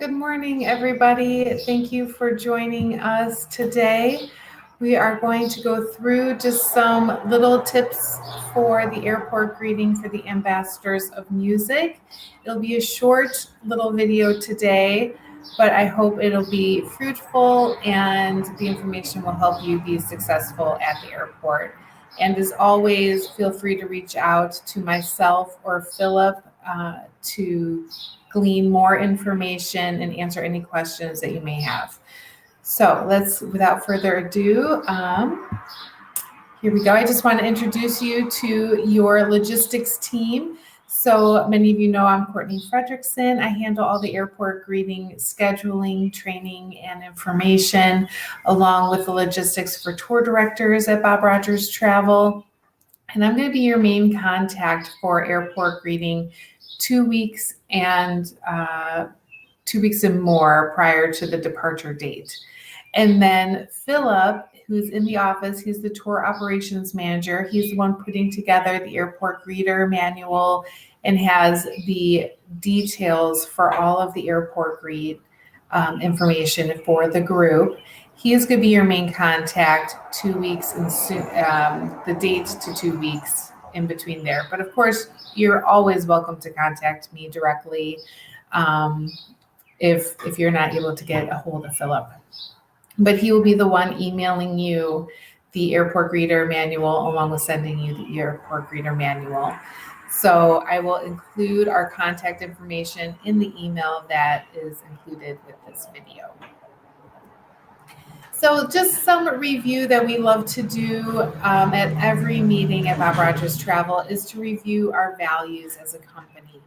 Good morning, everybody. Thank you for joining us today. We are going to go through just some little tips for the airport greeting for the ambassadors of music. It'll be a short little video today, but I hope it'll be fruitful and the information will help you be successful at the airport. And as always, feel free to reach out to myself or Philip to glean more information and answer any questions that you may have. So without further ado, here we go. I just want to introduce you to your logistics team. So many of you know I'm Courtney Fredrickson. I handle all the airport greeting, scheduling, training, and information, along with the logistics for tour directors at Bob Rogers Travel. And I'm going to be your main contact for airport greeting 2 weeks and 2 weeks and more prior to the departure date. And then Philip, who's in the office, he's the tour operations manager. He's the one putting together the airport greeter manual and has the details for all of the airport greet information for the group. He is going to be your main contact 2 weeks and the date to 2 weeks in between there. But of course, you're always welcome to contact me directly if you're not able to get a hold of Philip. But he will be the one emailing you the airport greeter manual along with sending you the airport greeter manual. So I will include our contact information in the email that is included with this video. So just some review that we love to do at every meeting at Bob Rogers Travel is to review our values as a company.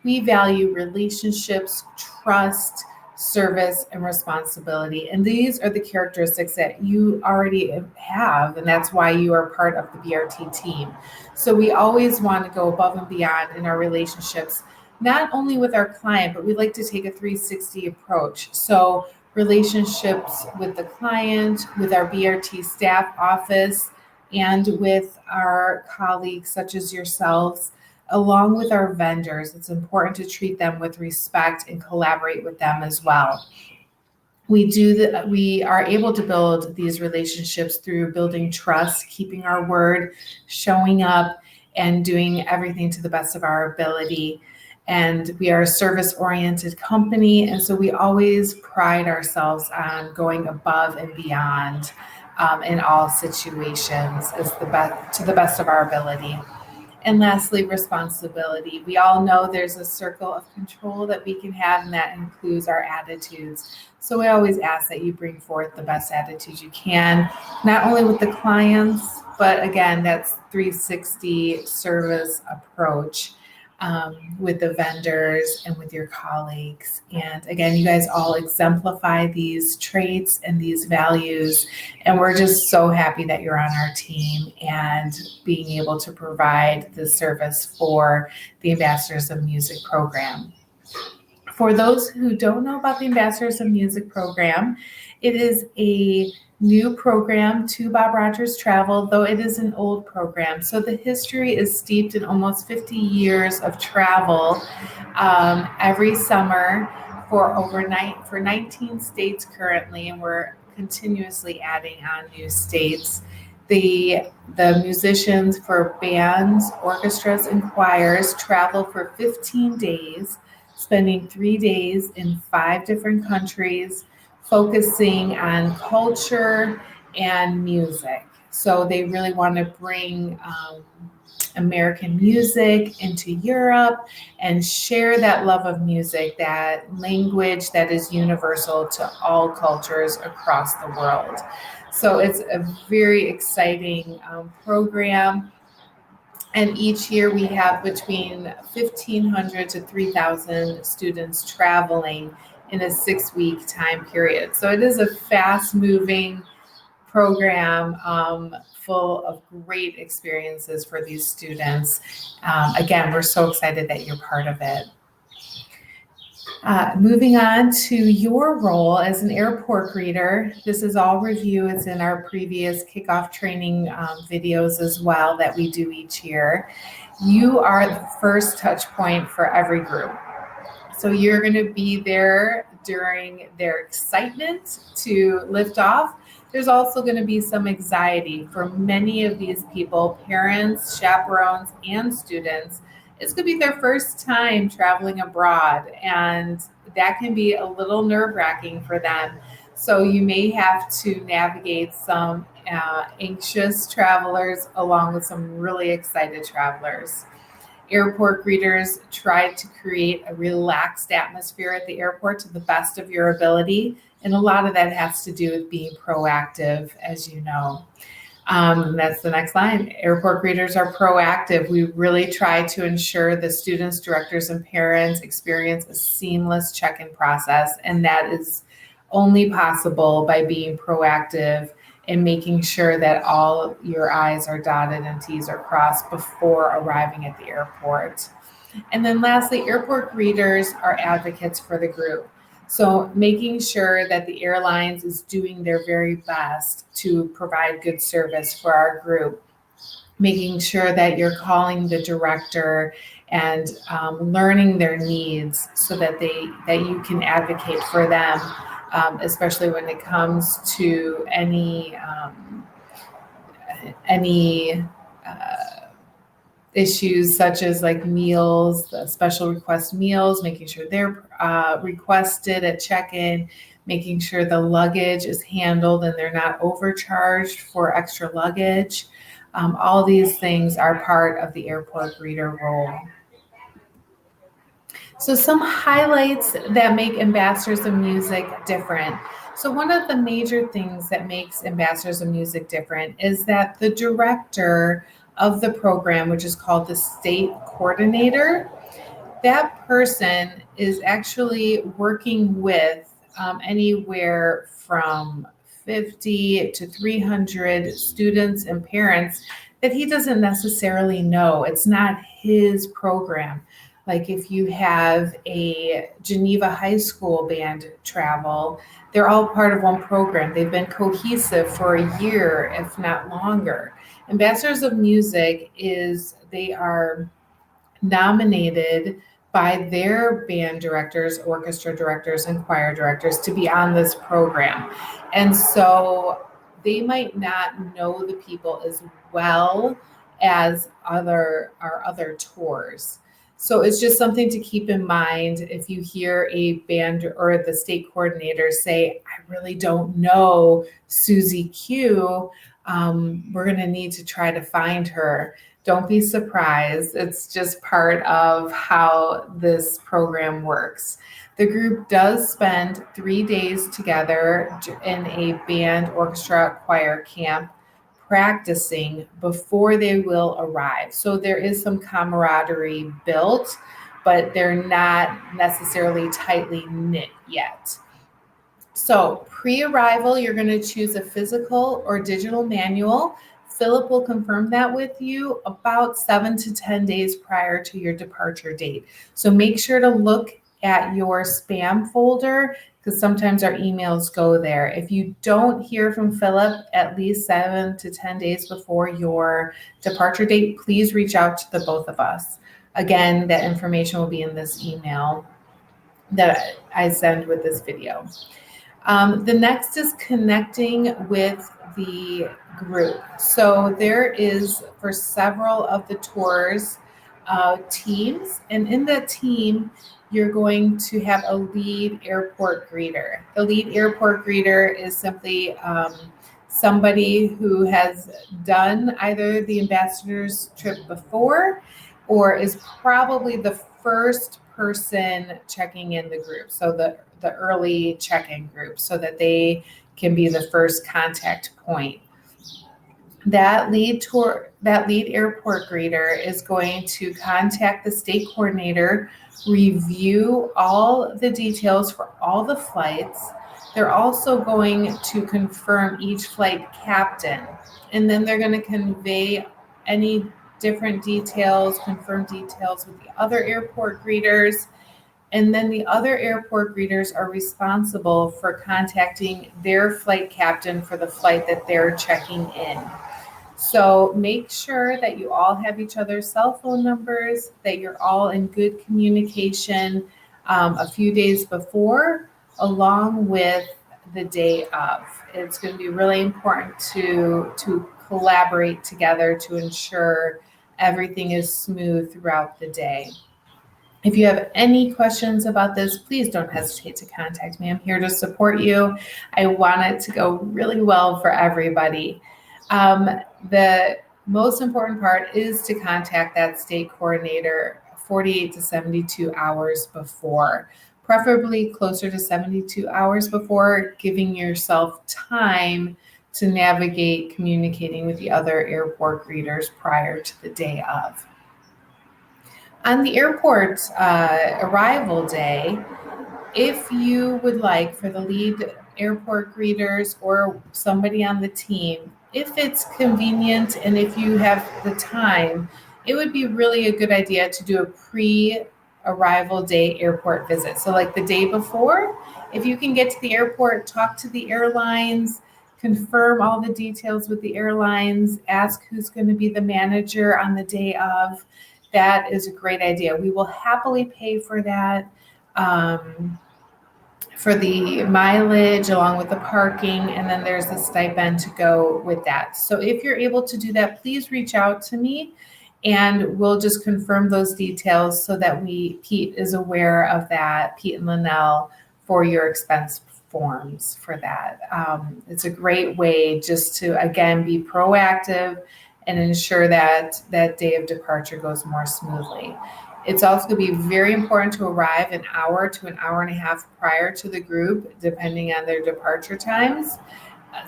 We value relationships, trust, service, and responsibility. And these are the characteristics that you already have, and that's why you are part of the BRT team. So we always want to go above and beyond in our relationships, not only with our client, but we like to take a 360 approach. So relationships with the client, with our BRT staff office, and with our colleagues such as yourselves, along with our vendors. It's important to treat them with respect and collaborate with them as well. We are able to build these relationships through building trust, keeping our word, showing up, and doing everything to the best of our ability. And we are a service-oriented company, and so we always pride ourselves on going above and beyond in all situations to the best of our ability. And lastly, responsibility. We all know there's a circle of control that we can have, and that includes our attitudes. So we always ask that you bring forth the best attitudes you can, not only with the clients, but again, that's 360 service approach. With the vendors and with your colleagues. And again, you guys all exemplify these traits and these values. And we're just so happy that you're on our team and being able to provide the service for the Ambassadors of Music program. For those who don't know about the Ambassadors of Music program, it is a new program to Bob Rogers Travel, though it is an old program. So the history is steeped in almost 50 years of travel every summer for 19 states currently, and we're continuously adding on new states. The musicians for bands, orchestras, and choirs travel for 15 days, spending 3 days in 5 different countries, focusing on culture and music. So they really want to bring American music into Europe and share that love of music, that language that is universal to all cultures across the world. So it's a very exciting program. And each year we have between 1,500 to 3,000 students traveling in a 6-week time period. So it is a fast-moving program full of great experiences for these students. Again, we're so excited that you're part of it. Moving on to your role as an airport greeter, this is all review. It's in our previous kickoff training videos as well that we do each year. You are the first touch point for every group. So you're going to be there during their excitement to lift off. There's also going to be some anxiety for many of these people, parents, chaperones, and students. It's going to be their first time traveling abroad, and that can be a little nerve-wracking for them. So you may have to navigate some anxious travelers along with some really excited travelers. Airport greeters try to create a relaxed atmosphere at the airport to the best of your ability. And a lot of that has to do with being proactive, as you know. That's the next line. Airport greeters are proactive. We really try to ensure the students, directors, and parents experience a seamless check-in process. And that is only possible by being proactive and making sure that all your I's are dotted and T's are crossed before arriving at the airport. And then lastly, airport greeters are advocates for the group. So making sure that the airlines is doing their very best to provide good service for our group, making sure that you're calling the director and learning their needs so that you can advocate for them, especially when it comes to any issues such as like meals, special request meals, making sure they're requested at check-in, making sure the luggage is handled and they're not overcharged for extra luggage. All these things are part of the airport greeter role. So some highlights that make Ambassadors of Music different. So one of the major things that makes Ambassadors of Music different is that the director of the program, which is called the state coordinator, that person is actually working with anywhere from 50 to 300 students and parents that he doesn't necessarily know. It's not his program. Like if you have a Geneva High School band travel, they're all part of one program. They've been cohesive for a year, if not longer. Ambassadors of Music they are nominated by their band directors, orchestra directors, and choir directors to be on this program. And so they might not know the people as well as our other tours. So it's just something to keep in mind if you hear a band or the state coordinator say, I really don't know Susie Q. We're going to need to try to find her. Don't be surprised. It's just part of how this program works. The group does spend 3 days together in a band, orchestra, choir camp practicing before they will arrive. So there is some camaraderie built, but they're not necessarily tightly knit yet. So pre-arrival, you're going to choose a physical or digital manual. Philip will confirm that with you about 7 to 10 days prior to your departure date. So make sure to look at your spam folder because sometimes our emails go there. If you don't hear from Philip at least 7 to 10 days before your departure date, please reach out to the both of us. Again, that information will be in this email that I send with this video. The next is connecting with the group. So there is, for several of the tours, teams, and in that team, you're going to have a lead airport greeter. The lead airport greeter is simply somebody who has done either the ambassador's trip before or is probably the first person checking in the group. So the early check-in group so that they can be the first contact point. That lead airport greeter is going to contact the state coordinator, review all the details for all the flights. They're also going to confirm each flight captain, and then they're going to convey any different details, confirm details with the other airport greeters. And then the other airport greeters are responsible for contacting their flight captain for the flight that they're checking in. So make sure that you all have each other's cell phone numbers, that you're all in good communication. a few days before, along with the day of. It's going to be really important to collaborate together to ensure everything is smooth throughout the day. If you have any questions about this, please don't hesitate to contact me. I'm here to support you. I want it to go really well for everybody. The most important part is to contact that state coordinator 48 to 72 hours before, preferably closer to 72 hours before, giving yourself time to navigate communicating with the other airport greeters prior to the day of. On the airport arrival day, if you would like for the lead airport greeters or somebody on the team, if it's convenient and if you have the time, it would be really a good idea to do a pre-arrival day airport visit. So like the day before, if you can get to the airport, talk to the airlines, confirm all the details with the airlines, ask who's going to be the manager on the day of. That is a great idea. We will happily pay for that. For the mileage along with the parking, and then there's a stipend to go with that. So if you're able to do that, please reach out to me and we'll just confirm those details so that Pete is aware of that, Pete and Linnell, for your expense forms for that. It's a great way just to, again, be proactive and ensure that that day of departure goes more smoothly. It's also going to be very important to arrive an hour to an hour and a half prior to the group, depending on their departure times,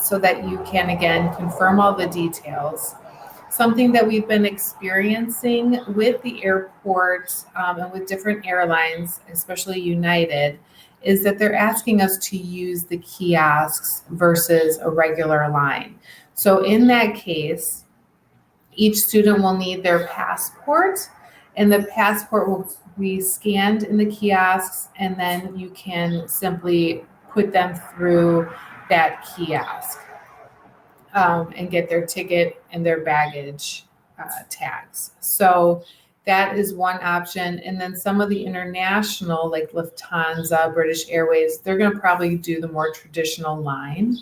so that you can, again, confirm all the details. Something that we've been experiencing with the airport and with different airlines, especially United, is that they're asking us to use the kiosks versus a regular line. So in that case, each student will need their passport, and the passport will be scanned in the kiosks, and then you can simply put them through that kiosk and get their ticket and their baggage tags. So that is one option. And then some of the international, like Lufthansa, British Airways, they're going to probably do the more traditional line.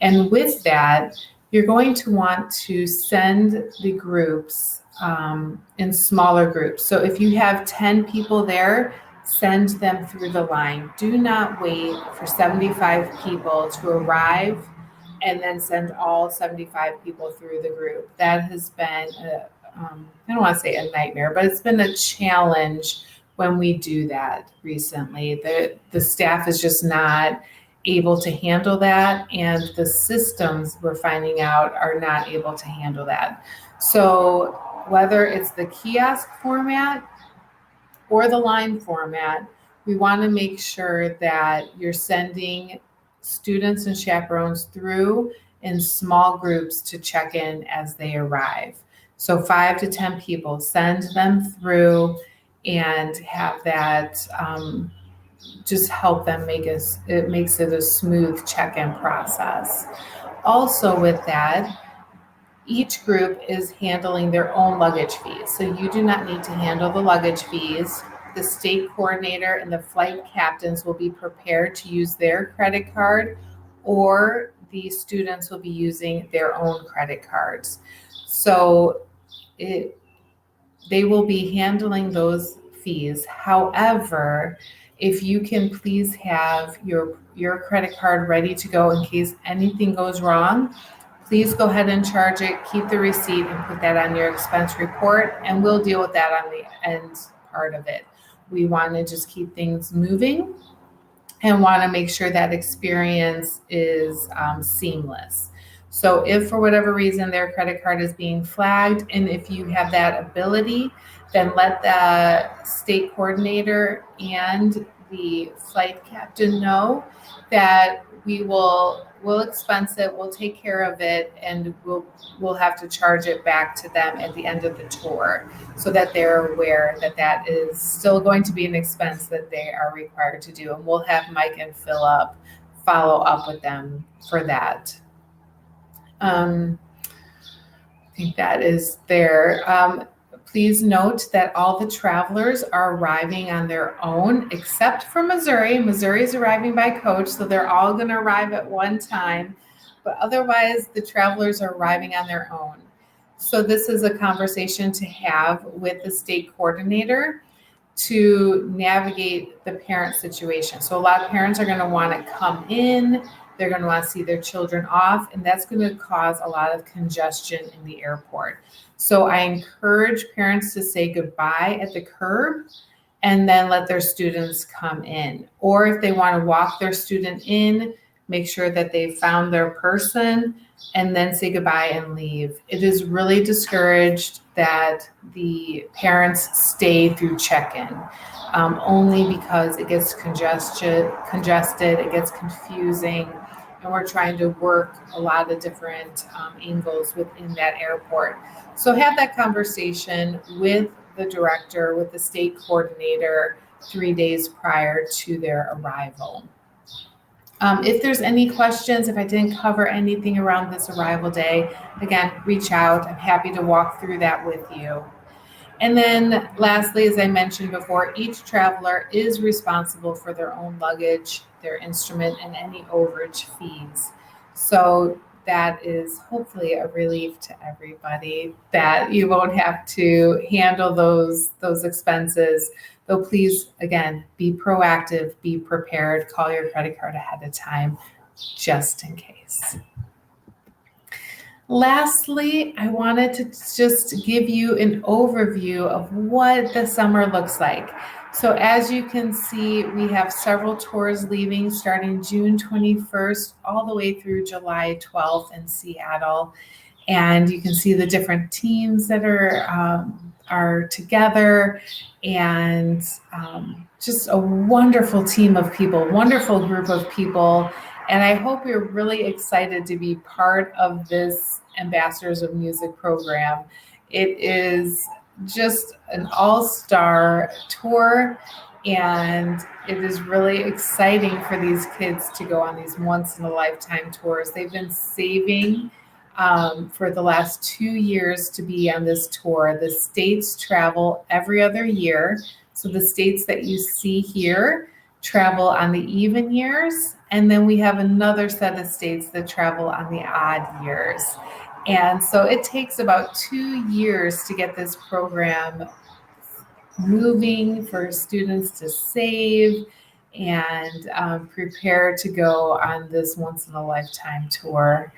And with that, you're going to want to send the groups in smaller groups. So if you have 10 people there, send them through the line. Do not wait for 75 people to arrive and then send all 75 people through the group. That has been, I don't want to say a nightmare, but it's been a challenge when we do that recently. The staff is just not able to handle that, and the systems we're finding out are not able to handle that. So whether it's the kiosk format or the line format, we want to make sure that you're sending students and chaperones through in small groups to check in as they arrive. So 5 to 10 people, send them through and have that just help them it makes it a smooth check-in process. Also with that, each group is handling their own luggage fees. So you do not need to handle the luggage fees. The state coordinator and the flight captains will be prepared to use their credit card, or the students will be using their own credit cards. So they will be handling those fees. However, if you can please have your credit card ready to go in case anything goes wrong, please go ahead and charge it, keep the receipt, and put that on your expense report, and we'll deal with that on the end part of it. We want to just keep things moving and want to make sure that experience is seamless. So if for whatever reason their credit card is being flagged, and if you have that ability, then let the state coordinator and the flight captain know that we'll expense it, we'll take care of it, and we'll have to charge it back to them at the end of the tour, so that they're aware that that is still going to be an expense that they are required to do. And we'll have Mike and Philip follow up with them for that. I think that is there. Please note that all the travelers are arriving on their own, except for Missouri. Missouri is arriving by coach, so they're all going to arrive at one time. But otherwise, the travelers are arriving on their own. So this is a conversation to have with the state coordinator to navigate the parent situation. So a lot of parents are going to want to come in, they're going to want to see their children off, and that's going to cause a lot of congestion in the airport. So I encourage parents to say goodbye at the curb and then let their students come in. Or if they want to walk their student in, make sure that they found their person and then say goodbye and leave. It is really discouraged that the parents stay through check-in, only because it gets congested, it gets confusing, and we're trying to work a lot of different angles within that airport. So have that conversation with the director, with the state coordinator 3 days prior to their arrival. If there's any questions, if I didn't cover anything around this arrival day, again, reach out. I'm happy to walk through that with you. And then lastly, as I mentioned before, each traveler is responsible for their own luggage, their instrument, and any overage fees. So that is hopefully a relief to everybody that you won't have to handle those expenses. Though please, again, be proactive, be prepared, call your credit card ahead of time, just in case. Lastly, I wanted to just give you an overview of what the summer looks like. So as you can see, we have several tours leaving starting June 21st all the way through July 12th in Seattle. And you can see the different teams that are together, and just a wonderful team of people, wonderful group of people. And I hope you're really excited to be part of this Ambassadors of Music program. It is just an all-star tour, and it is really exciting for these kids to go on these once-in-a-lifetime tours. They've been saving for the last 2 years to be on this tour. The states travel every other year. So the states that you see here travel on the even years, and then we have another set of states that travel on the odd years. And so it takes about 2 years to get this program moving, for students to save and prepare to go on this once-in-a-lifetime tour.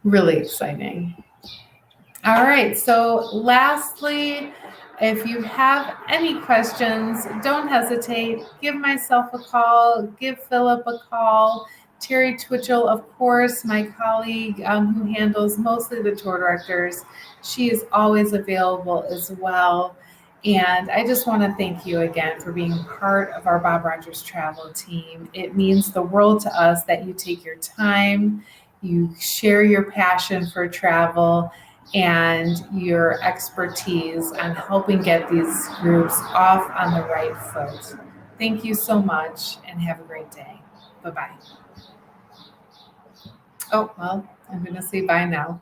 Really exciting. All right, so lastly, if you have any questions, don't hesitate. Give myself a call, give Philip a call. Terry Twitchell, of course, my colleague who handles mostly the tour directors, she is always available as well. And I just want to thank you again for being part of our Bob Rogers travel team. It means the world to us that you take your time, you share your passion for travel, and your expertise on helping get these groups off on the right foot. Thank you so much and have a great day. Bye-bye. Oh, well, I'm going to say bye now.